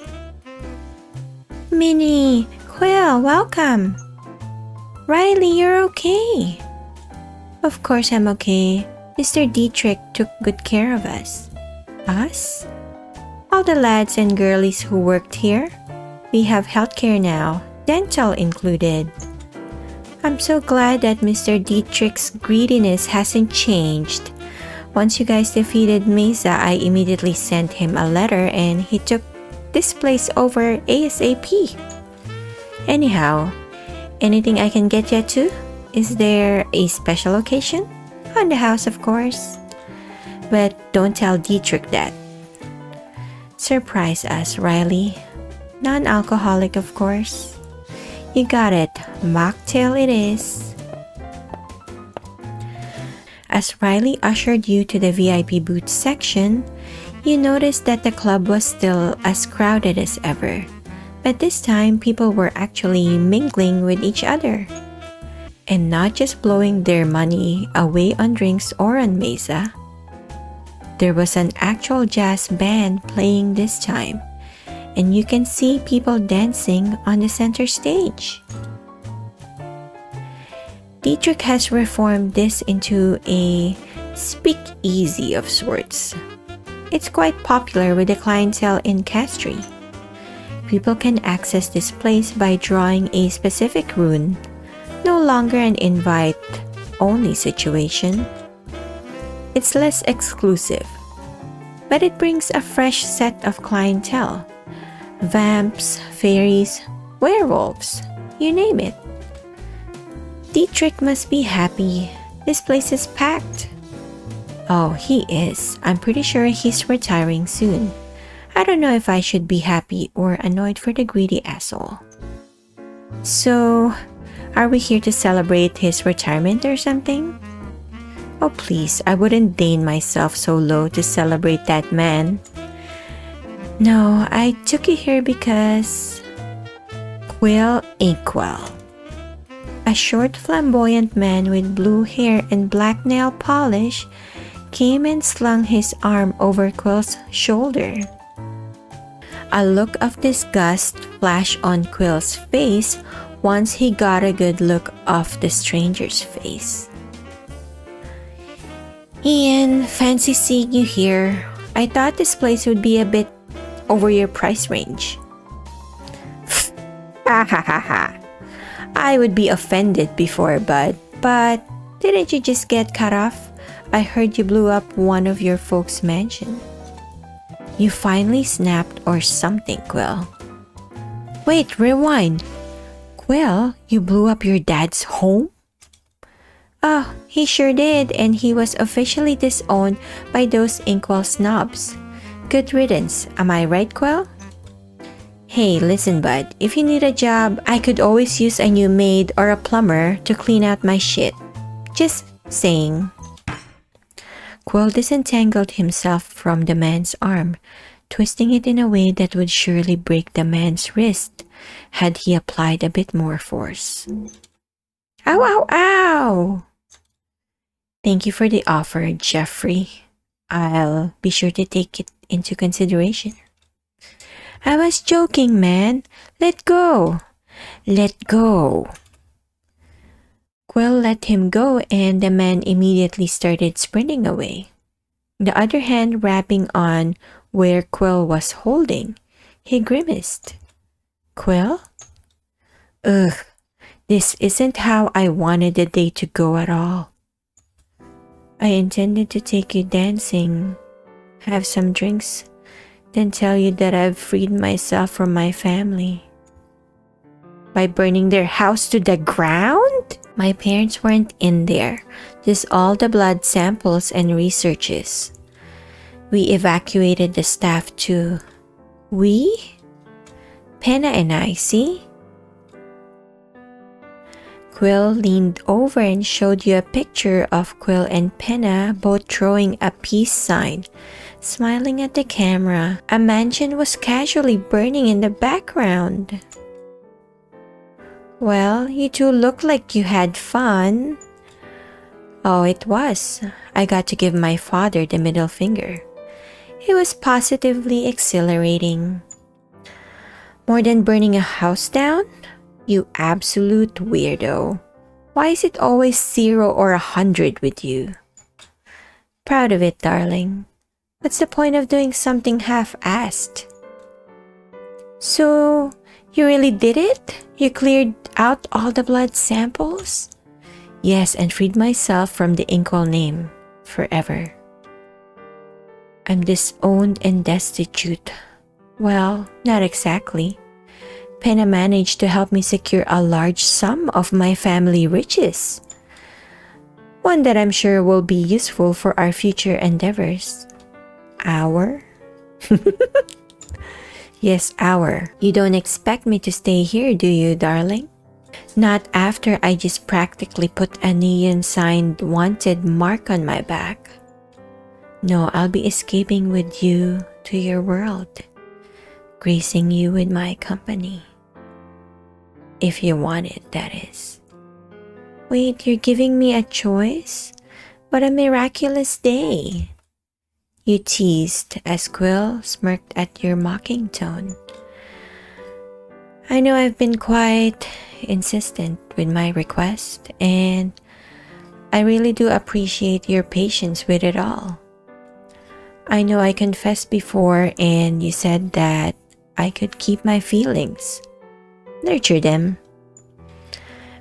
Minnie, Quill, welcome. Riley, you're okay. Of course I'm okay. Mr. Dietrich took good care of us. Us? All the lads and girlies who worked here. We have healthcare now, dental included. I'm so glad that Mr. Dietrich's greediness hasn't changed. Once you guys defeated Mesa, I immediately sent him a letter and he took this place over ASAP. Anyhow, anything I can get you to? Is there a special occasion? On the house, of course. But don't tell Dietrich that. Surprise us, Riley. Non-alcoholic, of course. You got it. Mocktail it is. As Riley ushered you to the VIP booth section, you noticed that the club was still as crowded as ever. But this time, people were actually mingling with each other, and not just blowing their money away on drinks or on Mesa. There was an actual jazz band playing this time, and you can see people dancing on the center stage. Dietrich has reformed this into a speakeasy of sorts. It's quite popular with the clientele in Castry. People can access this place by drawing a specific rune, no longer an invite-only situation. It's less exclusive, but it brings a fresh set of clientele. Vamps, fairies, werewolves, you name it. Dietrich must be happy. This place is packed. Oh, he is. I'm pretty sure he's retiring soon. I don't know if I should be happy or annoyed for the greedy asshole. So, are we here to celebrate his retirement or something? Oh please, I wouldn't deign myself so low to celebrate that man. No, I took you here because... Quill Inkwell. A short flamboyant man with blue hair and black nail polish came and slung his arm over Quill's shoulder. A look of disgust flashed on Quill's face once he got a good look of the stranger's face. Ian, fancy seeing you here. I thought this place would be a bit over your price range. Ha ha ha ha. I would be offended before, Bud, but didn't you just get cut off? I heard you blew up one of your folks' mansion. You finally snapped or something, Quill. Wait, rewind. Quill, you blew up your dad's home? Oh, he sure did, and he was officially disowned by those Inkwell snobs. Good riddance, am I right, Quill? Hey, listen, Bud, if you need a job, I could always use a new maid or a plumber to clean out my shit. Just saying. Quill disentangled himself from the man's arm, twisting it in a way that would surely break the man's wrist had he applied a bit more force. Ow, ow, ow! Thank you for the offer, Jeffrey. I'll be sure to take it into consideration. I was joking, man. Let go. Let go. Quill let him go and the man immediately started sprinting away. The other hand rapping on where Quill was holding. He grimaced. Quill? Ugh, this isn't how I wanted the day to go at all. I intended to take you dancing, have some drinks, then tell you that I've freed myself from my family. By burning their house to the ground? My parents weren't in there, just all the blood samples and researches. We evacuated the staff too. We? Penna and I, see? Quill leaned over and showed you a picture of Quill and Penna both throwing a peace sign, smiling at the camera. A mansion was casually burning in the background. Well, you two look like you had fun. Oh, it was. I got to give my father the middle finger. It was positively exhilarating. More than burning a house down? You absolute weirdo. Why is it always 0 or 100 with you? Proud of it, darling. What's the point of doing something half-assed? So, you really did it? You cleared out all the blood samples? Yes, and freed myself from the Inkwell name. Forever. I'm disowned and destitute. Well, not exactly. Penna managed to help me secure a large sum of my family riches. One that I'm sure will be useful for our future endeavors. Our? Yes, our. You don't expect me to stay here, do you, darling? Not after I just practically put a neon-signed wanted mark on my back. No, I'll be escaping with you to your world, gracing you with my company. If you want it, that is. Wait, you're giving me a choice? What a miraculous day. You teased as Quill smirked at your mocking tone. I know I've been quite insistent with my request, and I really do appreciate your patience with it all. I know I confessed before and you said that I could keep my feelings, nurture them.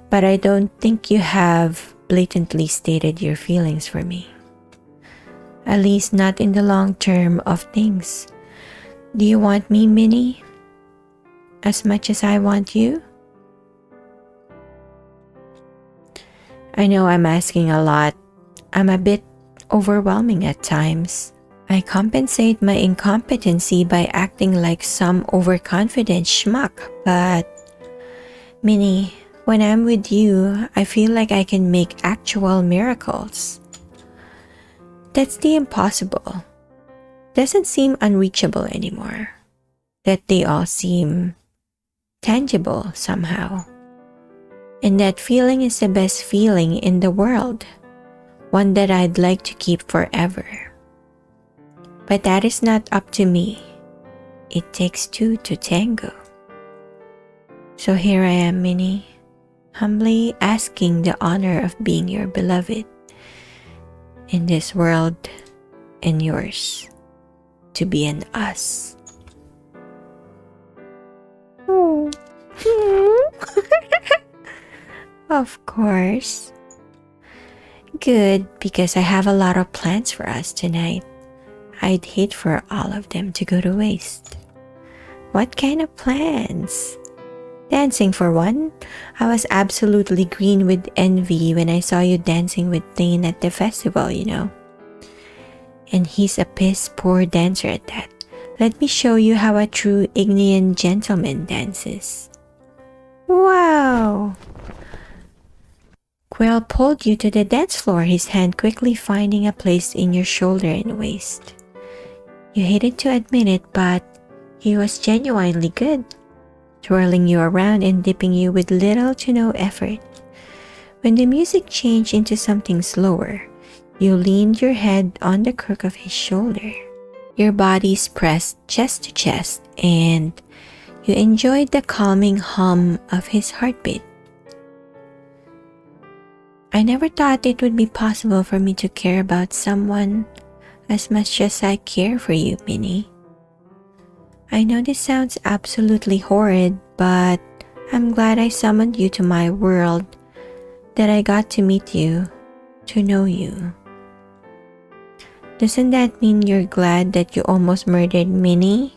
But I don't think you have blatantly stated your feelings for me. At least not in the long term of things. Do you want me, Minnie? As much as I want you? I know I'm asking a lot. I'm a bit overwhelming at times. I compensate my incompetency by acting like some overconfident schmuck, but Minnie, when I'm with you, I feel like I can make actual miracles. That's the impossible. Doesn't seem unreachable anymore. That they all seem tangible somehow. And that feeling is the best feeling in the world. One that I'd like to keep forever. But that is not up to me. It takes two to tango. So here I am, Minnie, humbly asking the honor of being your beloved in this world and yours to be an us. Oh. Of course. Good, because I have a lot of plans for us tonight. I'd hate for all of them to go to waste. What kind of plans? Dancing for one. I was absolutely green with envy when I saw you dancing with Thane at the festival, you know. And he's a piss poor dancer at that. Let me show you how a true Ignian gentleman dances. Wow! Quill pulled you to the dance floor, his hand quickly finding a place in your shoulder and waist. You hated to admit it, but he was genuinely good, twirling you around and dipping you with little to no effort. When the music changed into something slower, you leaned your head on the crook of his shoulder. Your bodies pressed chest to chest, and you enjoyed the calming hum of his heartbeat. I never thought it would be possible for me to care about someone as much as I care for you, Minnie. I know this sounds absolutely horrid, but I'm glad I summoned you to my world, that I got to meet you, to know you. Doesn't that mean you're glad that you almost murdered Minnie?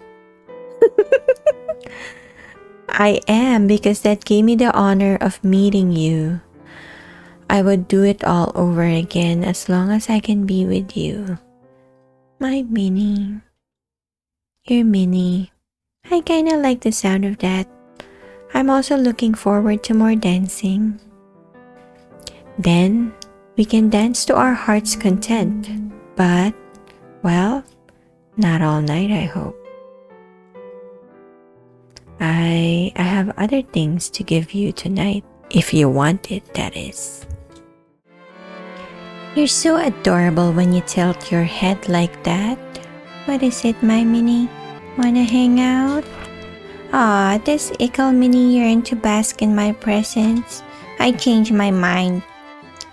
I am, because that gave me the honor of meeting you. I would do it all over again as long as I can be with you. My Minnie. Your Minnie. I kinda like the sound of that. I'm also looking forward to more dancing. Then, we can dance to our heart's content. But, well, not all night, I hope. I have other things to give you tonight. If you want it, that is. You're so adorable when you tilt your head like that. What is it, my Minnie? Wanna hang out? Aw, does Ickle Minnie yearn to bask in my presence? I changed my mind.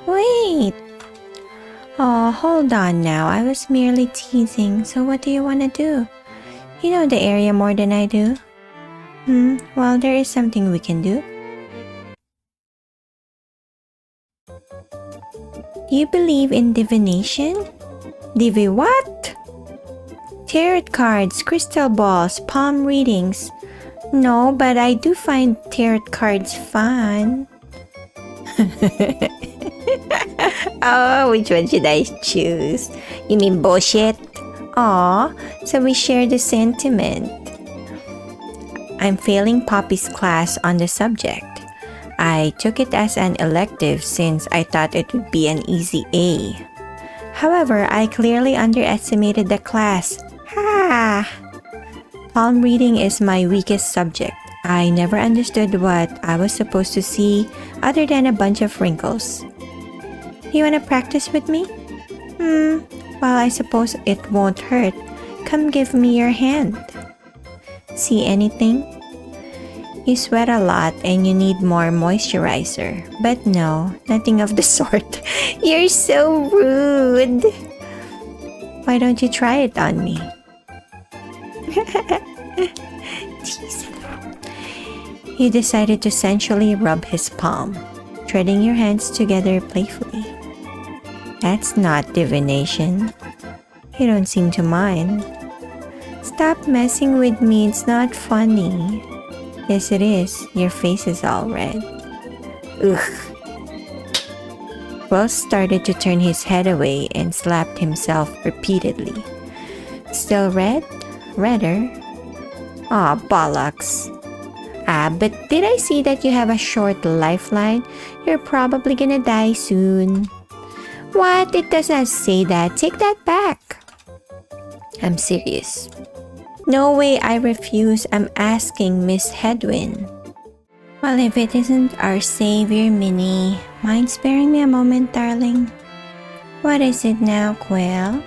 Wait! Oh, hold on now. I was merely teasing. So what do you want to do? You know the area more than I do. Well, there is something we can do. Do you believe in divination? Divi what? Tarot cards, crystal balls, palm readings. No, but I do find tarot cards fun. Oh, which one should I choose? You mean bullshit? Aw, so we share the sentiment. I'm failing Poppy's class on the subject. I took it as an elective since I thought it would be an easy A. However, I clearly underestimated the class. Ha! Palm reading is my weakest subject. I never understood what I was supposed to see other than a bunch of wrinkles. You wanna practice with me? Well, I suppose it won't hurt. Come give me your hand. See anything? You sweat a lot and you need more moisturizer. But no, nothing of the sort. You're so rude. Why don't you try it on me? You decided to sensually rub his palm, threading your hands together playfully. That's not divination. You don't seem to mind. Stop messing with me, it's not funny. Yes, it is. Your face is all red. Ugh. Will started to turn his head away and slapped himself repeatedly. Still red? Redder? Aw, bollocks. But did I see that you have a short lifeline? You're probably gonna die soon. What? It does not say that. Take that back. I'm serious. No way, I refuse. I'm asking Miss Hedwin. Well, if it isn't our savior, Minnie, mind sparing me a moment, darling? What is it now, Quill?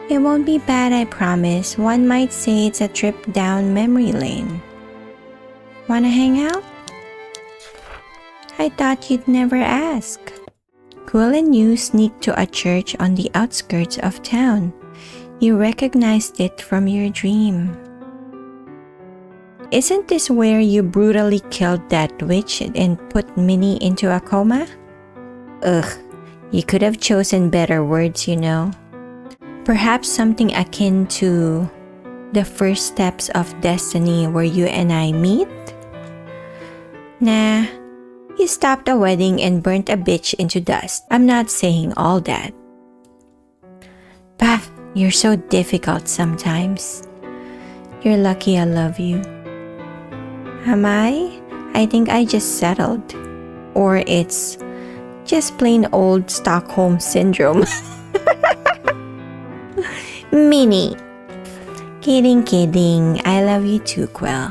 It won't be bad, I promise. One might say it's a trip down memory lane. Wanna hang out? I thought you'd never ask. Quill and you sneaked to a church on the outskirts of town. You recognized it from your dream. Isn't this where you brutally killed that witch and put Minnie into a coma? Ugh, you could have chosen better words, you know. Perhaps something akin to the first steps of destiny where you and I meet? Nah, you stopped a wedding and burnt a bitch into dust. I'm not saying all that. Bah, you're so difficult sometimes. You're lucky I love you. Am I? I think I just settled. Or it's just plain old Stockholm Syndrome. Minnie. Kidding, kidding. I love you too, Quill.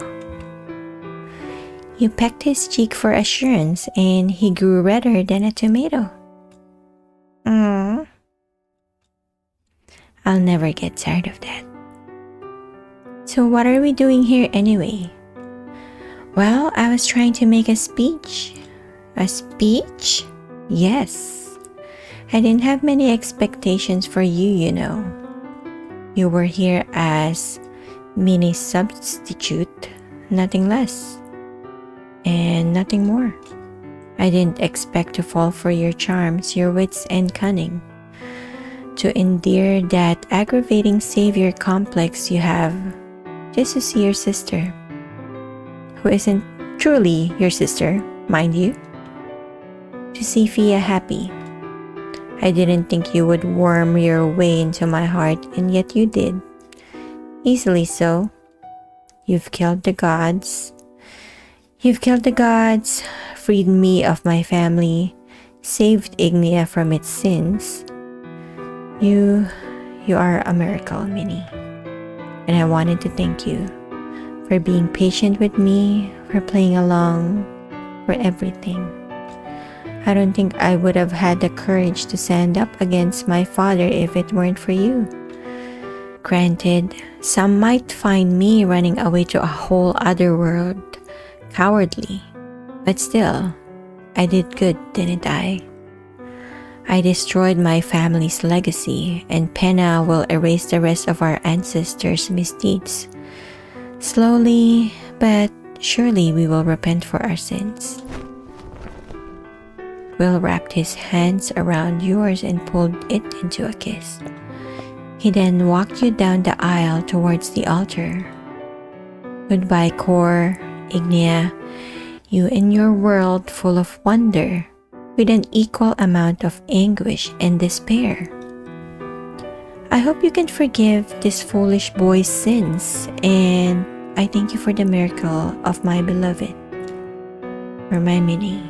You pecked his cheek for assurance and he grew redder than a tomato. I'll never get tired of that. So what are we doing here anyway? Well, I was trying to make a speech. A speech? Yes. I didn't have many expectations for you, you know. You were here as Minnie's substitute, nothing less. And nothing more. I didn't expect to fall for your charms, your wits and cunning. To endear that aggravating savior complex you have just to see your sister, who isn't truly your sister, mind you, to see Fia happy. I didn't think you would worm your way into my heart, and yet you did. Easily so. You've killed the gods. Freed me of my family, saved Ignia from its sins. You are a miracle, Minnie. And I wanted to thank you for being patient with me, for playing along, for everything. I don't think I would have had the courage to stand up against my father if it weren't for you. Granted, some might find me running away to a whole other world cowardly, but still, I did good, didn't I? I destroyed my family's legacy, and Penna will erase the rest of our ancestors' misdeeds. Slowly, but surely we will repent for our sins. Will wrapped his hands around yours and pulled it into a kiss. He then walked you down the aisle towards the altar. Goodbye, Cor, Ignia, you in your world full of wonder, with an equal amount of anguish and despair. I hope you can forgive this foolish boy's sins, and I thank you for the miracle of my beloved. For my Minnie.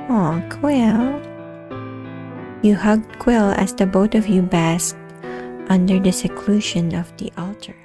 Aw, Quill. You hugged Quill as the both of you basked under the seclusion of the altar.